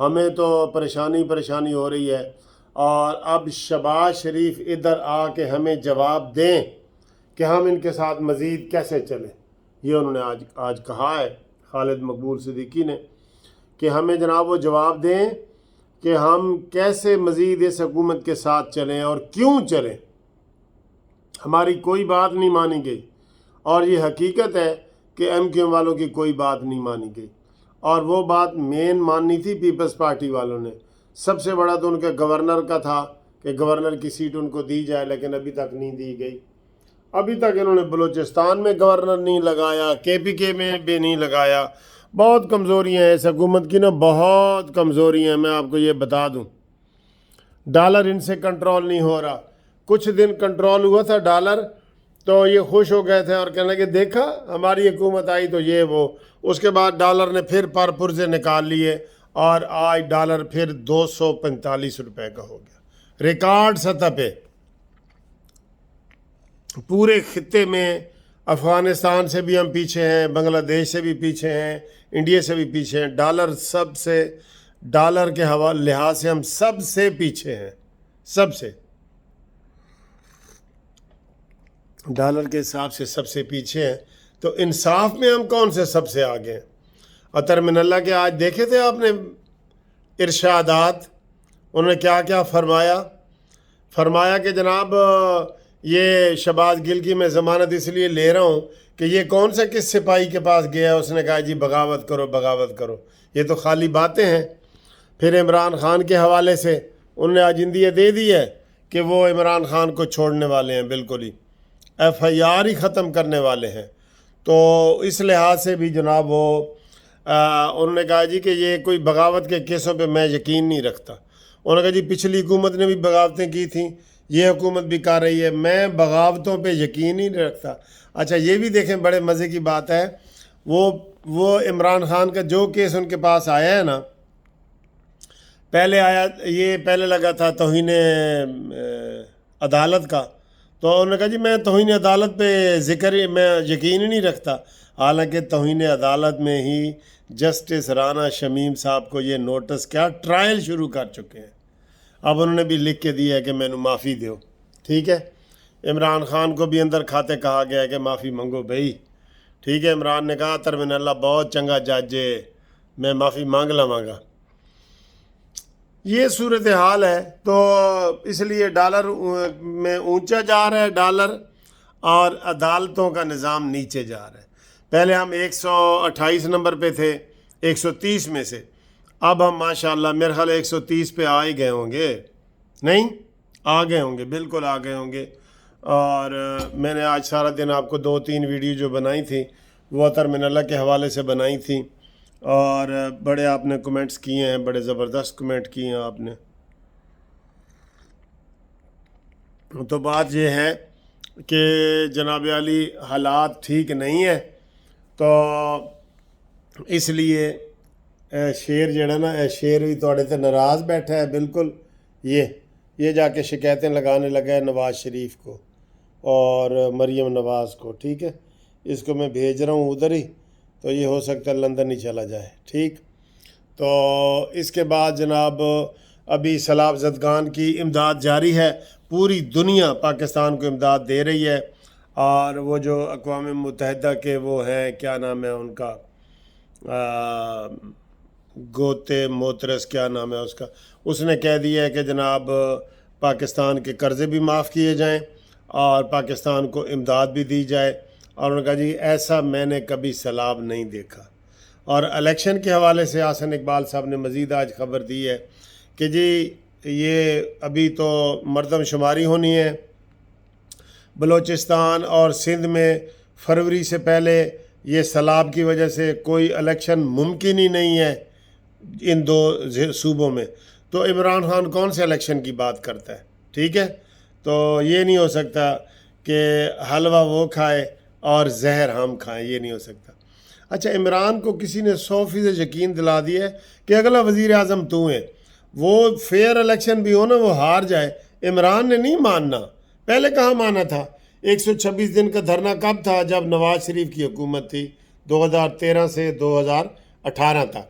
ہمیں تو پریشانی ہو رہی ہے، اور اب شہباز شریف ادھر آ کے ہمیں جواب دیں کہ ہم ان کے ساتھ مزید کیسے چلیں۔ یہ انہوں نے آج کہا ہے خالد مقبول صدیقی نے کہ ہمیں جناب وہ جواب دیں کہ ہم کیسے مزید اس حکومت کے ساتھ چلیں اور کیوں چلیں۔ ہماری کوئی بات نہیں مانی گئی، اور یہ حقیقت ہے کہ ایم کیو ایم والوں کی کوئی بات نہیں مانی گئی، اور وہ بات مین ماننی تھی پیپلز پارٹی والوں نے۔ سب سے بڑا تو ان کے گورنر کا تھا کہ گورنر کی سیٹ ان کو دی جائے، لیکن ابھی تک نہیں دی گئی۔ ابھی تک انہوں نے بلوچستان میں گورنر نہیں لگایا، کے پی کے میں بھی نہیں لگایا۔ بہت کمزوریاں ہیں اس حکومت کی نا، بہت کمزوریاں ہیں، میں آپ کو یہ بتا دوں۔ ڈالر ان سے کنٹرول نہیں ہو رہا۔ کچھ دن کنٹرول ہوا تھا ڈالر، تو یہ خوش ہو گئے تھے اور کہنے لگے دیکھا ہماری حکومت آئی تو یہ وہ۔ اس کے بعد ڈالر نے پھر پر پرزے نکال لیے، اور آج ڈالر پھر 245 روپے کا ہو گیا، ریکارڈ سطح پہ۔ پورے خطے میں افغانستان سے بھی ہم پیچھے ہیں، بنگلہ دیش سے بھی پیچھے ہیں، انڈیا سے بھی پیچھے ہیں۔ ڈالر کے لحاظ سے ہم سب سے پیچھے ہیں، سب سے، ڈالر کے حساب سے سب سے پیچھے ہیں۔ تو انصاف میں ہم کون سے سب سے آگے ہیں؟ اطہر من اللہ کے آج دیکھے تھے آپ نے ارشادات، انہوں نے کیا کیا فرمایا کہ جناب یہ شہباز گل کی میں ضمانت اس لیے لے رہا ہوں کہ یہ کون سے کس سپاہی کے پاس گیا ہے، اس نے کہا جی بغاوت کرو۔ یہ تو خالی باتیں ہیں۔ پھر عمران خان کے حوالے سے انہوں نے آج اندیا دے دی ہے کہ وہ عمران خان کو چھوڑنے والے ہیں، بالکل ہی ایف آئی آر ہی ختم کرنے والے ہیں۔ تو اس لحاظ سے بھی جناب وہ انہوں نے کہا جی کہ یہ کوئی بغاوت کے کیسوں پہ میں یقین نہیں رکھتا۔ انہوں نے کہا جی پچھلی حکومت نے بھی بغاوتیں کی تھیں، یہ حکومت بھی کر رہی ہے، میں بغاوتوں پہ یقین ہی نہیں رکھتا۔ اچھا یہ بھی دیکھیں، بڑے مزے کی بات ہے، وہ عمران خان کا جو کیس ان کے پاس آیا ہے نا، پہلے لگا تھا توہین عدالت کا، تو انہوں نے کہا جی میں توہین عدالت پہ میں یقین ہی نہیں رکھتا۔ حالانکہ توہین عدالت میں ہی جسٹس رانا شمیم صاحب کو یہ نوٹس کیا ٹرائل شروع کر چکے ہیں۔ اب انہوں نے بھی لکھ کے دیا ہے کہ مینوں معافی دیو، ٹھیک ہے۔ عمران خان کو بھی اندر کھاتے کہا گیا ہے کہ معافی منگو بھائی، ٹھیک ہے۔ عمران نے کہا اطہر من اللہ بہت چنگا جج ہے، میں معافی مانگ لواں گا۔ یہ صورتحال ہے، تو اس لیے ڈالر میں اونچا جا رہا ہے ڈالر، اور عدالتوں کا نظام نیچے جا رہا ہے۔ پہلے ہم 128 نمبر پہ تھے 130 میں سے، اب ہم ماشاءاللہ میرے خیال 130 پہ آ ہی گئے ہوں گے، نہیں آ گئے ہوں گے، بالکل آ گئے ہوں گے۔ اور میں نے آج سارا دن آپ کو 2-3 ویڈیو جو بنائی تھی وہ اطہر من اللہ کے حوالے سے بنائی تھی، اور بڑے آپ نے کمنٹس کیے ہیں، بڑے زبردست کمنٹ کیے ہیں آپ نے۔ تو بات یہ ہے کہ جناب علی حالات ٹھیک نہیں ہے، تو اس لیے شیر جڑا نا شیر بھی توڑے تے ناراض بیٹھا ہے، بالکل یہ جا کے شکایتیں لگانے لگا ہے نواز شریف کو اور مریم نواز کو، ٹھیک ہے۔ اس کو میں بھیج رہا ہوں ادھر ہی، تو یہ ہو سکتا ہے لندن ہی چلا جائے، ٹھیک۔ تو اس کے بعد جناب ابھی سیلاب زدگان کی امداد جاری ہے، پوری دنیا پاکستان کو امداد دے رہی ہے، اور وہ جو اقوام متحدہ کے وہ ہیں، کیا نام ہے ان کا، گوتے موترس کیا نام ہے اس کا، اس نے کہہ دیا ہے کہ جناب پاکستان کے قرضے بھی معاف کیے جائیں اور پاکستان کو امداد بھی دی جائے، اور انہوں نے کہا جی ایسا میں نے کبھی سیلاب نہیں دیکھا۔ اور الیکشن کے حوالے سے حسن اقبال صاحب نے مزید آج خبر دی ہے کہ جی یہ ابھی تو مردم شماری ہونی ہے بلوچستان اور سندھ میں، فروری سے پہلے یہ سیلاب کی وجہ سے کوئی الیکشن ممکن ہی نہیں ہے ان 2 صوبوں میں۔ تو عمران خان کون سے الیکشن کی بات کرتا ہے، ٹھیک ہے۔ تو یہ نہیں ہو سکتا کہ حلوہ وہ کھائے اور زہر ہم کھائیں، یہ نہیں ہو سکتا۔ اچھا عمران کو کسی نے 100% یقین دلا دیا ہے کہ اگلا وزیر اعظم تو ہے، وہ فیئر الیکشن بھی ہو نا وہ ہار جائے، عمران نے نہیں ماننا۔ پہلے کہاں مانا تھا؟ 126 دن کا دھرنا کب تھا؟ جب نواز شریف کی حکومت تھی 2013 سے 2018 تک۔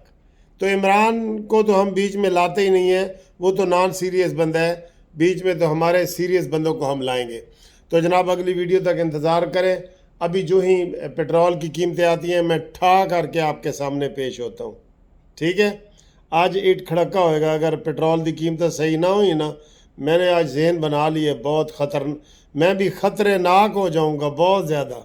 تو عمران کو تو ہم بیچ میں لاتے ہی نہیں ہیں، وہ تو نان سیریس بندہ ہے، بیچ میں تو ہمارے سیریس بندوں کو ہم لائیں گے۔ تو جناب اگلی ویڈیو تک انتظار کریں، ابھی جو ہی پیٹرول کی قیمتیں آتی ہیں میں ٹھا کر کے آپ کے سامنے پیش ہوتا ہوں، ٹھیک ہے؟ آج ایٹ کھڑکا ہوئے گا اگر پیٹرول دی قیمتیں صحیح نہ ہوئی نا، میں نے آج ذہن بنا لی ہے بہت میں بھی خطرے ناک ہو جاؤں گا بہت زیادہ۔